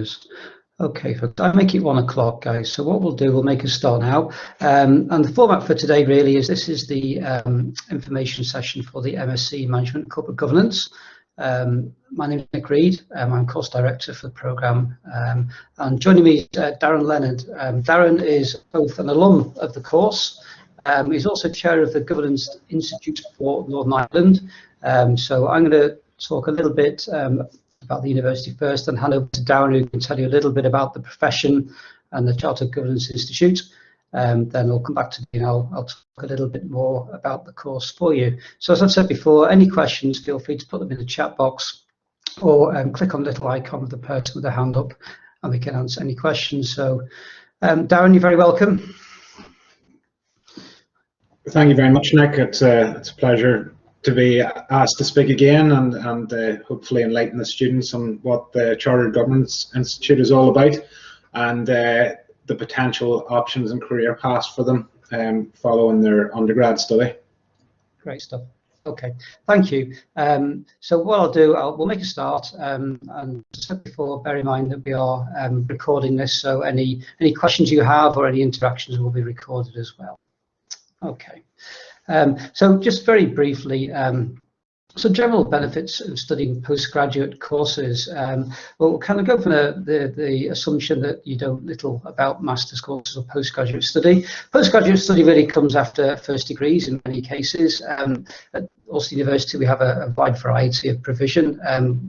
us. Okay, folks, I make it 1 o'clock, guys. So what we'll do, we'll make a start now. And the format for today really is this is the information session for the MSc Management Corporate Governance. My name is Nick Reid. I'm course director for the programme. And joining me is Darren Leonard. Darren is both an alum of the course. He's also chair of the Governance Institute for Northern Ireland. So I'm going to talk a little bit about the university first and hand over to Darren, who can tell you a little bit about the profession and the Chartered Governance Institute. Then I'll come back to me and I'll talk a little bit more about the course for you. So as I've said before, any questions, feel free to put them in the chat box or click on the little icon of the person with the hand up and we can answer any questions. So Darren, you're very welcome. Thank you very much, Nick. It's a pleasure to be asked to speak again and hopefully enlighten the students on what the Chartered Governance Institute is all about and the potential options and career paths for them following their undergrad study. Great stuff. Okay, thank you. So what I'll do, we'll make a start. And as I said before, bear in mind that we are recording this, so any questions you have or any interactions will be recorded as well. Okay. So just very briefly, some general benefits of studying postgraduate courses. We'll kind of go from the assumption that you know little about master's courses or postgraduate study. Postgraduate study really comes after first degrees in many cases. At Ulster University, we have a wide variety of provision.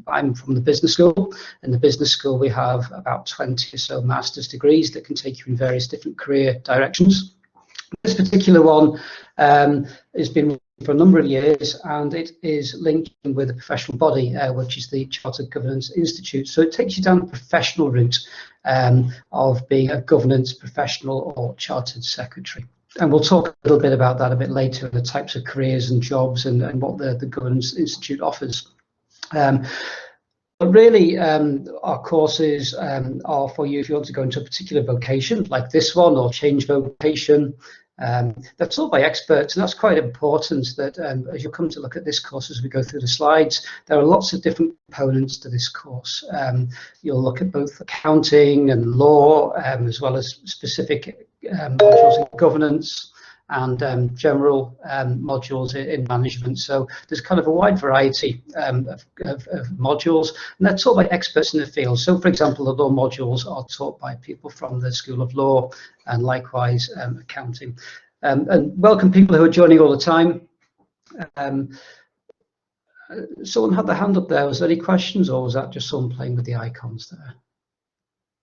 I'm from the business school. In the business school, we have about 20 or so master's degrees that can take you in various different career directions. This particular one has been for a number of years, and it is linked with a professional body, which is the Chartered Governance Institute. So it takes you down the professional route of being a governance professional or chartered secretary. And we'll talk a little bit about that a bit later, the types of careers and jobs and what the Governance Institute offers. But really, our courses are for you if you want to go into a particular vocation like this one or change vocation. They're taught by experts, and that's quite important that as you come to look at this course as we go through the slides, there are lots of different components to this course. You'll look at both accounting and law, as well as specific modules in governance and general modules in management. So there's kind of a wide variety of modules, and they're taught by experts in the field. So for example, the law modules are taught by people from the School of Law and likewise accounting. And welcome people who are joining all the time. Someone had their hand up there. Was there any questions, or was that just someone playing with the icons there?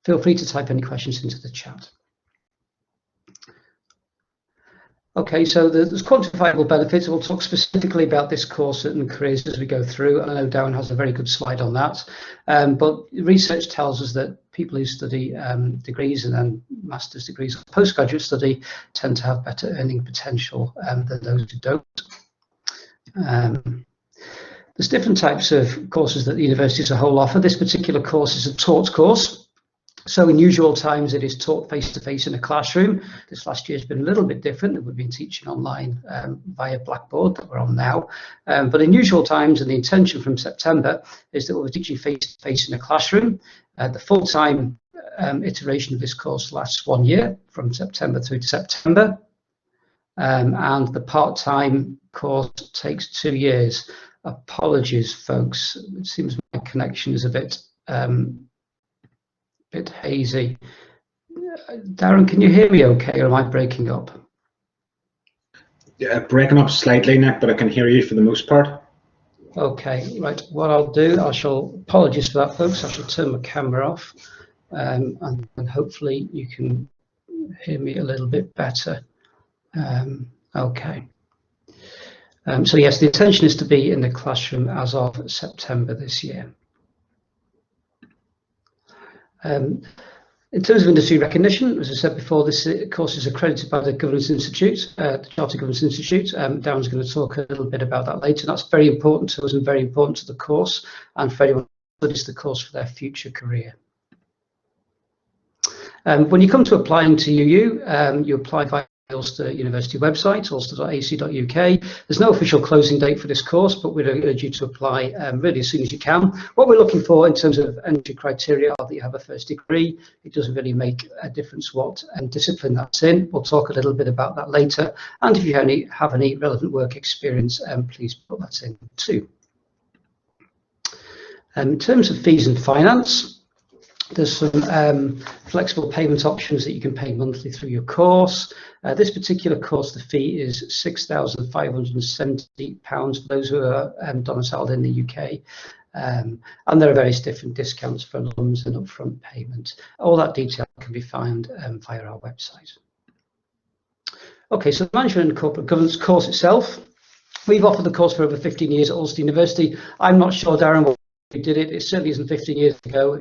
Feel free to type any questions into the chat. Okay, so there's quantifiable benefits. We'll talk specifically about this course and careers as we go through. I know Darren has a very good slide on that. But research tells us that people who study degrees and then master's degrees or postgraduate study tend to have better earning potential than those who don't. There's different types of courses that the university as a whole offer. This particular course is a taught course. So in usual times, it is taught face-to-face in a classroom. This last year has been a little bit different. We've been teaching online via Blackboard that we're on now. But in usual times, and the intention from September, is that we'll be teaching face-to-face in a classroom. The full-time iteration of this course lasts 1 year, from September through to September. And the part-time course takes 2 years. Apologies, folks. It seems my connection is a bit hazy. Darren, can you hear me okay, or am I breaking up? Yeah, breaking up slightly, Nick, but I can hear you for the most part. Okay, right. What I'll do, apologies for that, folks. I shall turn my camera off, and hopefully you can hear me a little bit better. Okay. So yes, the intention is to be in the classroom as of September this year. In terms of industry recognition, as I said before, this course is accredited by the Governance Institute, the Chartered Governance Institute. Darren's going to talk a little bit about that later. That's very important to us and very important to the course and for anyone who studies the course for their future career. When you come to applying to UU, you apply via the Ulster University website, ulster.ac.uk. There's no official closing date for this course, but we'd urge you to apply really as soon as you can. What we're looking for in terms of entry criteria are that you have a first degree. It doesn't really make a difference what discipline that's in. We'll talk a little bit about that later. And if you have any relevant work experience, please put that in too. In terms of fees and finance, there's some flexible payment options that you can pay monthly through your course. This particular course, the fee is £6,570 for those who are domiciled in the UK. And there are various different discounts for loans and upfront payment. All that detail can be found via our website. Okay, so the Management and Corporate Governance course itself, we've offered the course for over 15 years at Ulster University. I'm not sure, Darren, we did it. It certainly isn't 15 years ago.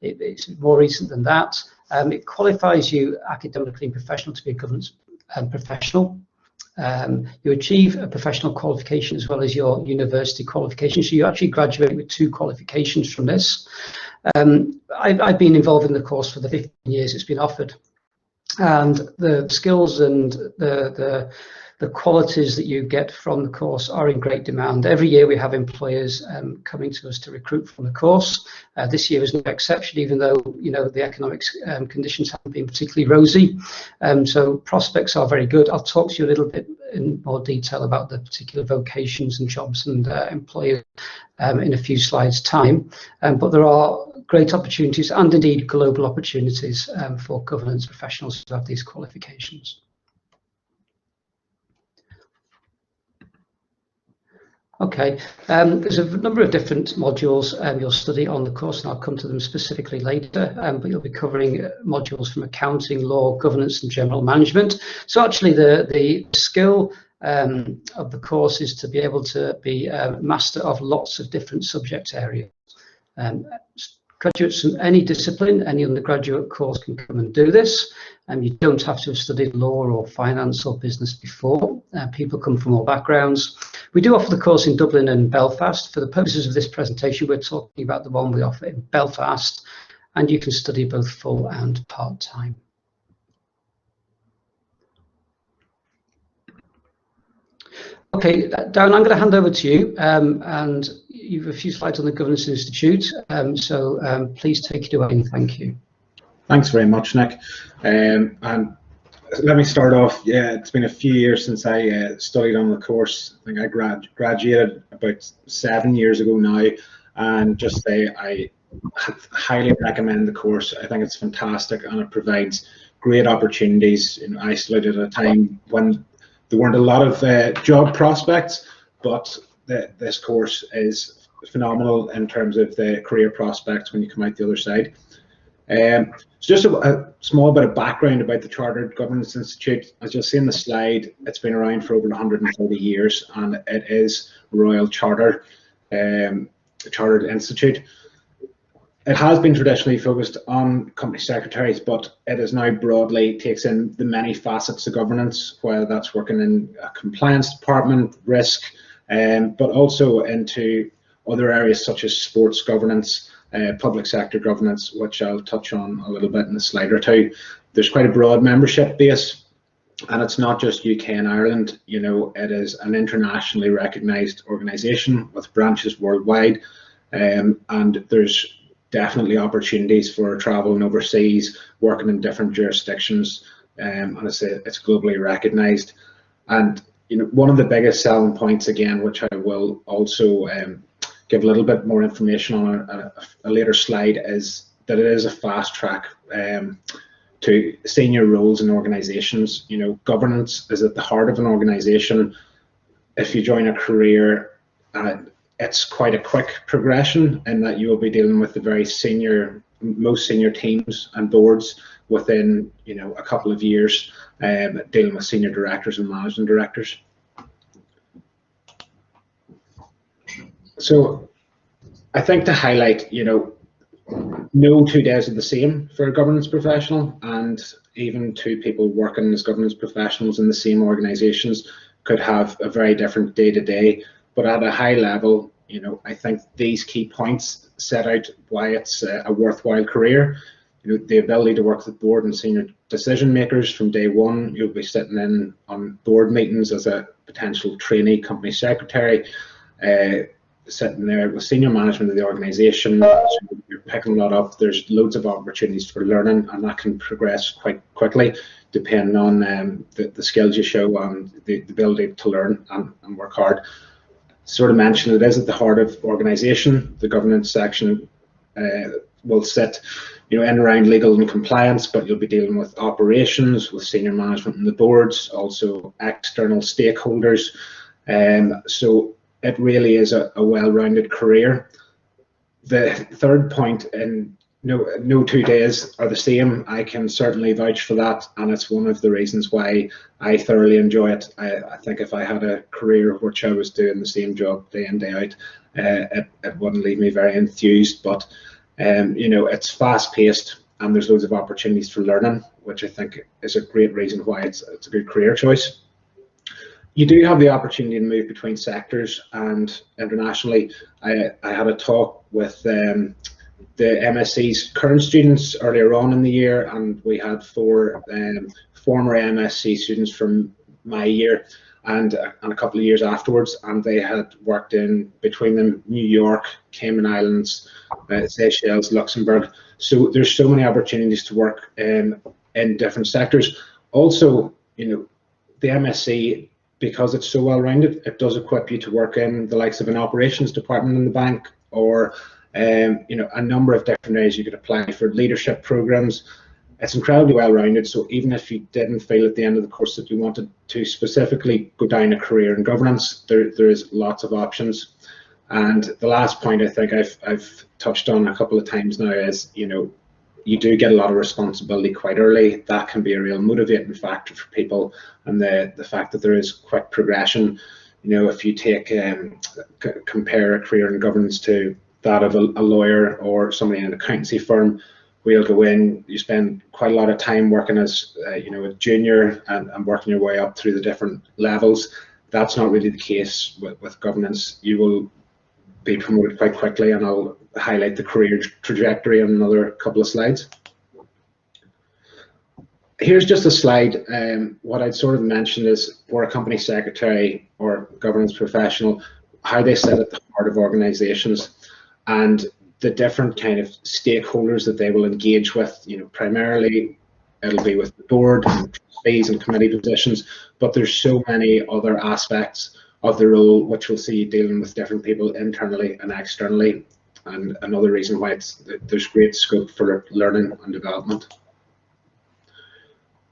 It's more recent than that. It qualifies you academically and professional to be a governance professional. You achieve a professional qualification as well as your university qualification. So you actually graduate with 2 qualifications from this. I've been involved in the course for the 15 years it's been offered. And the skills and the qualities that you get from the course are in great demand. Every year we have employers coming to us to recruit from the course. This year is no exception, even though the economic conditions haven't been particularly rosy. So prospects are very good. I'll talk to you a little bit in more detail about the particular vocations and jobs and employers in a few slides' time. But there are great opportunities and indeed global opportunities for governance professionals who have these qualifications. Okay, there's a number of different modules you'll study on the course, and I'll come to them specifically later, but you'll be covering modules from accounting, law, governance and general management. So actually the skill of the course is to be able to be a master of lots of different subject areas. Graduates from any discipline, any undergraduate course can come and do this. You don't have to have studied law or finance or business before. People come from all backgrounds. We do offer the course in Dublin and Belfast. For the purposes of this presentation, we're talking about the one we offer in Belfast, and you can study both full and part-time. Okay, Darren, I'm going to hand over to you, and you've a few slides on the Governance Institute, so please take it away, and thank you. Thanks very much, Nick. And let me start off. Yeah, it's been a few years since I studied on the course. I think I graduated about 7 years ago now, and just say I highly recommend the course. I think it's fantastic, and it provides great opportunities. Isolated at a time when there weren't a lot of job prospects, but this course is phenomenal in terms of the career prospects when you come out the other side. So just a small bit of background about the Chartered Governance Institute. As you'll see in the slide, it's been around for over 140 years, and it is a Royal Chartered Institute. It has been traditionally focused on company secretaries, but it is now broadly takes in the many facets of governance, whether that's working in a compliance department, risk, but also into other areas such as sports governance, public sector governance, which I'll touch on a little bit in a slide or two. There's quite a broad membership base, and it's not just UK and Ireland. It is an internationally recognised organisation with branches worldwide, and there's definitely opportunities for traveling overseas, working in different jurisdictions, and I say it's globally recognised. And one of the biggest selling points, again, which I will also give a little bit more information on a later slide, is that it is a fast track to senior roles in organisations. Governance is at the heart of an organisation. If you join a career, it's quite a quick progression in that you will be dealing with the very senior, most senior teams and boards within a couple of years, dealing with senior directors and managing directors. So I think to highlight, no 2 days are the same for a governance professional, and even 2 people working as governance professionals in the same organisations could have a very different day-to-day. But at a high level, I think these key points set out why it's a worthwhile career. the ability to work with board and senior decision makers from day one. You'll be sitting in on board meetings as a potential trainee company secretary, sitting there with senior management of the organisation. So you're picking a lot up. There's loads of opportunities for learning, and that can progress quite quickly depending on the skills you show and the ability to learn and work hard. Sort of mentioned, it is at the heart of organisation. The governance section will sit in around legal and compliance, but you'll be dealing with operations, with senior management and the boards, also external stakeholders. So it really is a well-rounded career. The third point, and no 2 days are the same. I can certainly vouch for that, and it's one of the reasons why I thoroughly enjoy it. I think if I had a career which I was doing the same job day in, day out, it wouldn't leave me very enthused. But it's fast-paced, and there's loads of opportunities for learning, which I think is a great reason why it's a good career choice. You do have the opportunity to move between sectors and internationally. I had a talk with the MSc's current students earlier on in the year, and we had 4 former MSc students from my year and a couple of years afterwards, and they had worked in, between them, New York, Cayman Islands, Seychelles, Luxembourg. So there's so many opportunities to work in different sectors. Also, the MSc, because it's so well rounded, it does equip you to work in the likes of an operations department in the bank, or a number of different areas you could apply for leadership programs. It's incredibly well rounded, so even if you didn't feel at the end of the course that you wanted to specifically go down a career in governance, there is lots of options. And the last point I think I've touched on a couple of times now is, you do get a lot of responsibility quite early. That can be a real motivating factor for people, and the fact that there is quick progression. If you take compare a career in governance to that of a lawyer or somebody in an accountancy firm, we'll go in, you spend quite a lot of time working as a junior and working your way up through the different levels. That's not really the case with governance. You will be promoted quite quickly, and I'll highlight the career trajectory in another couple of slides. Here's just a slide. What I'd sort of mentioned is, for a company secretary or governance professional, how they sit at the heart of organizations and the different kind of stakeholders that they will engage with. Primarily it'll be with the board and trustees and committee positions, but there's so many other aspects of the role which we'll see dealing with different people internally and externally, and another reason why there's great scope for learning and development.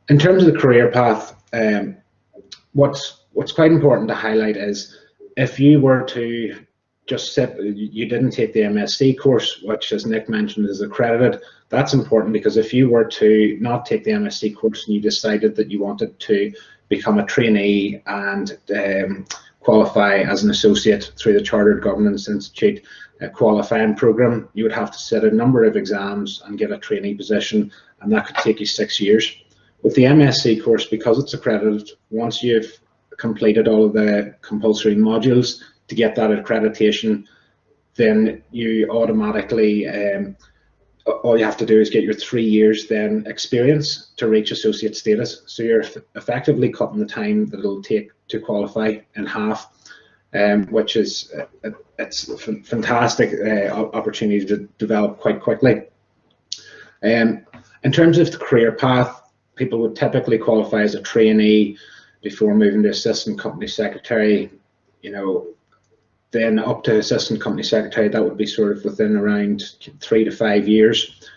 In terms of the career path, what's quite important to highlight is, if you were to just you didn't take the MSc course, which, as Nick mentioned, is accredited. That's important, because if you were to not take the MSc course and you decided that you wanted to become a trainee and qualify as an associate through the Chartered Governance Institute qualifying program, you would have to sit a number of exams and get a trainee position, and that could take you 6 years. With the MSc course, because it's accredited, once you've completed all of the compulsory modules to get that accreditation, then you automatically, all you have to do is get your 3 years then experience to reach associate status. So you're effectively cutting the time that it'll take to qualify in half, which is it's a fantastic opportunity to develop quite quickly. In terms of the career path, people would typically qualify as a trainee before moving to assistant company secretary. Then up to assistant company secretary, that would be sort of within around 3 to 5 years.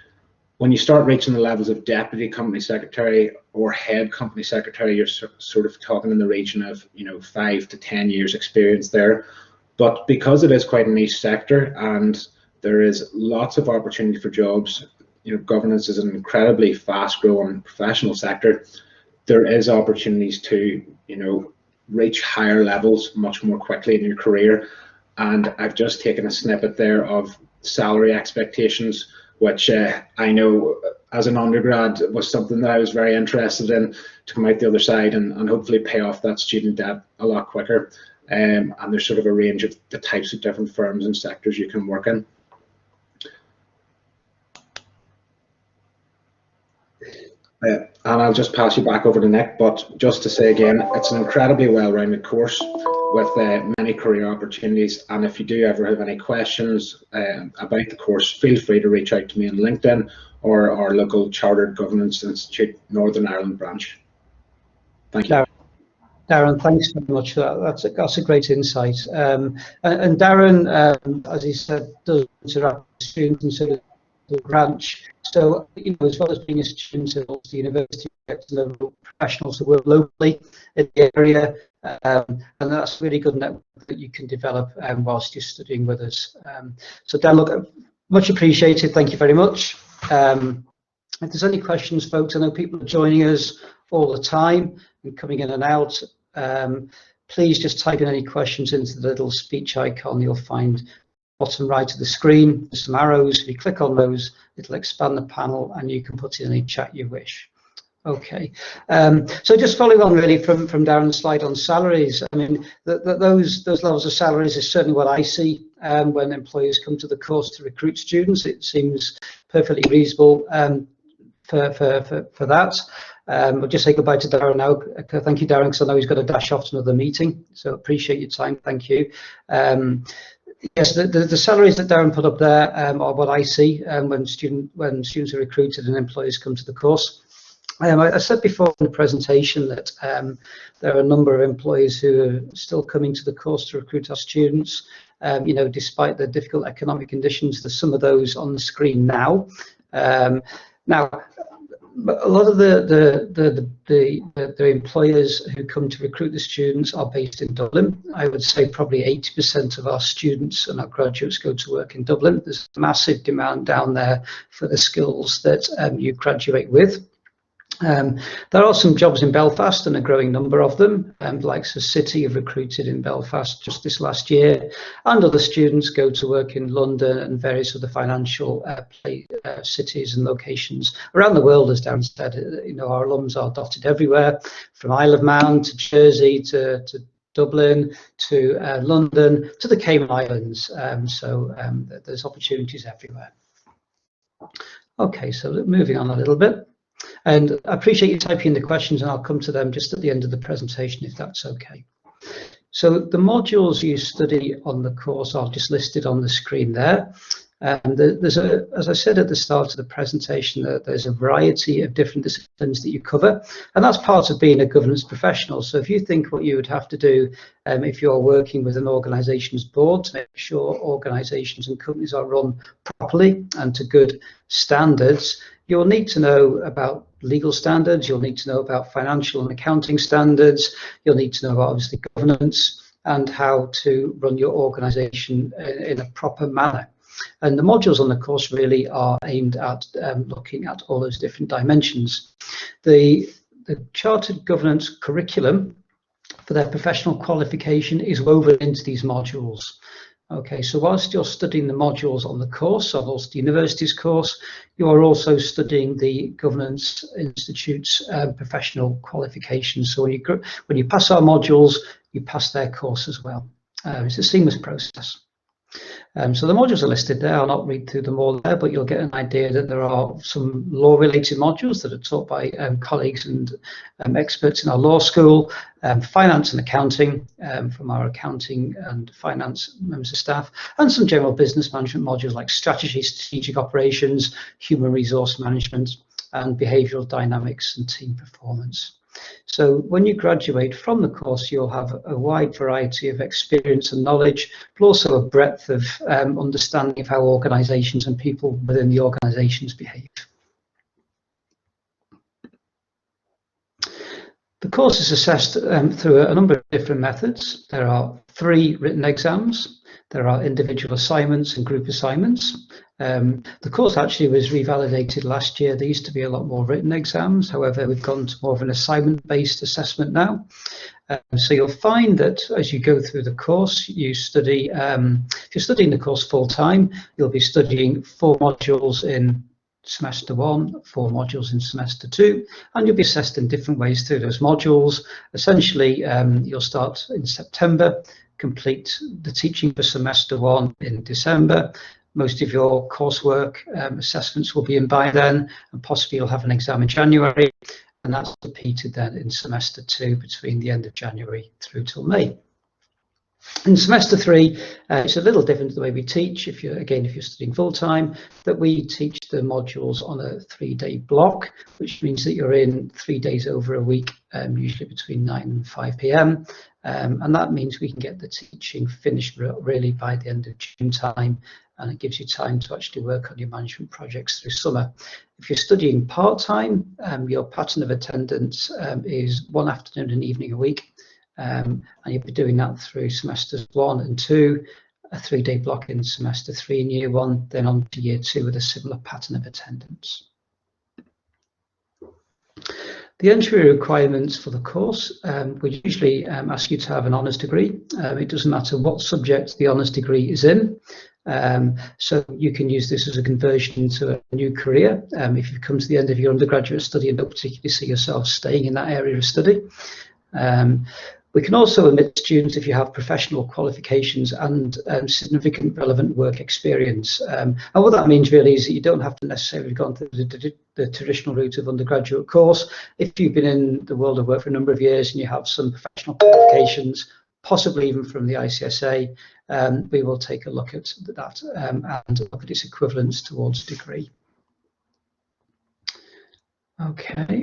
When you start reaching the levels of deputy company secretary or head company secretary, you're sort of talking in the region of 5 to 10 years experience there. But because it is quite a niche sector and there is lots of opportunity for jobs, governance is an incredibly fast-growing professional sector. There is opportunities to reach higher levels much more quickly in your career. And I've just taken a snippet there of salary expectations, which I know as an undergrad was something that I was very interested in, to come out the other side and hopefully pay off that student debt a lot quicker. And there's sort of a range of the types of different firms and sectors you can work in. And I'll just pass you back over to Nick, but just to say again, it's an incredibly well-rounded course with many career opportunities, and if you do ever have any questions about the course, feel free to reach out to me on LinkedIn or our local Chartered Governance Institute Northern Ireland branch. Thank you. Darren, thanks very much for that. That's a great insight. And Darren, as he said, does interact with students and sort of the branch. So, as well as being a student at Ulster University, level professionals who work locally in the area, and that's a really good network that you can develop whilst you're studying with us. So, Dan, look, much appreciated. Thank you very much. If there's any questions, folks, I know people are joining us all the time and coming in and out. Please just type in any questions into the little speech icon you'll find bottom right of the screen. There's some arrows. If you click on those, it'll expand the panel and you can put in any chat you wish. Okay, so just following on really from Darren's slide on salaries, I mean, those levels of salaries is certainly what I see when employers come to the course to recruit students. It seems perfectly reasonable for that. I'll just say goodbye to Darren now. Thank you, Darren, because I know he's got to dash off to another meeting, so appreciate your time. Thank you. Yes, the salaries that Darren put up there are what I see when students are recruited and employers come to the course. I said before in the presentation that there are a number of employers who are still coming to the course to recruit our students. You know, despite the difficult economic conditions, there's some of those on the screen now. Now, a lot of the employers who come to recruit the students are based in Dublin. I would say probably 80% of our students and our graduates go to work in Dublin. There's massive demand down there for the skills that you graduate with. There are some jobs in Belfast and a growing number of them, like the City have recruited in Belfast just this last year, and other students go to work in London and various other financial cities and locations around the world. As Dan said, you know, our alums are dotted everywhere, from Isle of Man to Jersey to Dublin to London to the Cayman Islands, so there's opportunities everywhere. Okay, so moving on a little bit. And I appreciate you typing in the questions, and I'll come to them just at the end of the presentation, if that's okay. So the modules you study on the course are just listed on the screen there. And there's as I said at the start of the presentation, there's a variety of different disciplines that you cover, and that's part of being a governance professional. So if you think what you would have to do if you're working with an organisation's board to make sure organisations and companies are run properly and to good standards, you'll need to know about legal standards, you'll need to know about financial and accounting standards, you'll need to know about obviously governance and how to run your organisation in a proper manner. And the modules on the course really are aimed at looking at all those different dimensions. The Chartered Governance curriculum for their professional qualification is woven into these modules. Okay, so whilst you're studying the modules on the course, of Ulster University's course, you are also studying the Governance Institute's professional qualifications. So when you pass our modules, you pass their course as well. It's a seamless process. So the modules are listed there. I'll not read through them all there, but you'll get an idea that there are some law-related modules that are taught by colleagues and experts in our law school, finance and accounting from our accounting and finance members of staff, and some general business management modules like strategy, strategic operations, human resource management, and behavioural dynamics and team performance. So when you graduate from the course, you'll have a wide variety of experience and knowledge, but also a breadth of understanding of how organisations and people within the organisations behave. The course is assessed through a number of different methods. There are 3 written exams. There are individual assignments and group assignments. The course actually was revalidated last year. There used to be a lot more written exams. However, we've gone to more of an assignment-based assessment now. So you'll find that as you go through the course, you study, if you're studying the course full-time, you'll be studying 4 modules in semester 1, 4 modules in semester 2, and you'll be assessed in different ways through those modules. Essentially, you'll start in September, complete the teaching for semester 1 in December, most of your coursework assessments will be in by then, and possibly you'll have an exam in January, and that's repeated then in semester 2 between the end of January through till May. In semester 3, it's a little different to the way we teach. If you're studying full-time, that we teach the modules on a 3-day block, which means that you're in 3 days over a week, usually between 9 and 5 p.m. And that means we can get the teaching finished really by the end of June time, and it gives you time to actually work on your management projects through summer. If you're studying part-time, your pattern of attendance is 1 afternoon and evening a week. And you'll be doing that through semesters 1 and 2, a 3-day block in semester 3 in year 1, then on to year 2 with a similar pattern of attendance. The entry requirements for the course, we usually ask you to have an honours degree. It doesn't matter what subject the honours degree is in. So you can use this as a conversion into a new career. If you come to the end of your undergraduate study and don't particularly see yourself staying in that area of study. We can also admit students if you have professional qualifications and significant relevant work experience. And what that means really is that you don't have to necessarily have gone through the traditional route of undergraduate course. If you've been in the world of work for a number of years and you have some professional qualifications, possibly even from the ICSA, we will take a look at that and look at its equivalence towards a degree. Okay.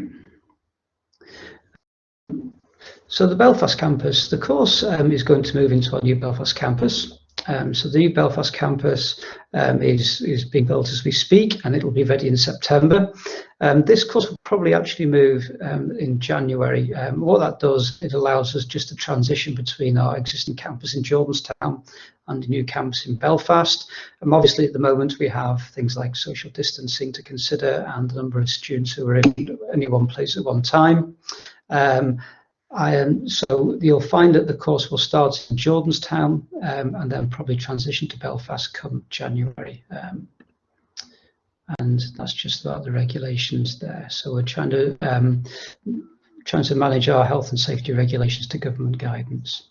So the Belfast campus, the course is going to move into our new Belfast campus. So the new Belfast campus is being built as we speak, and it will be ready in September. This course will probably actually move in January. What that does, it allows us just to transition between our existing campus in Jordanstown and the new campus in Belfast. Obviously at the moment we have things like social distancing to consider and the number of students who are in any one place at one time. So you'll find that the course will start in Jordanstown and then probably transition to Belfast come January. And that's just about the regulations there. So we're trying to manage our health and safety regulations to government guidance.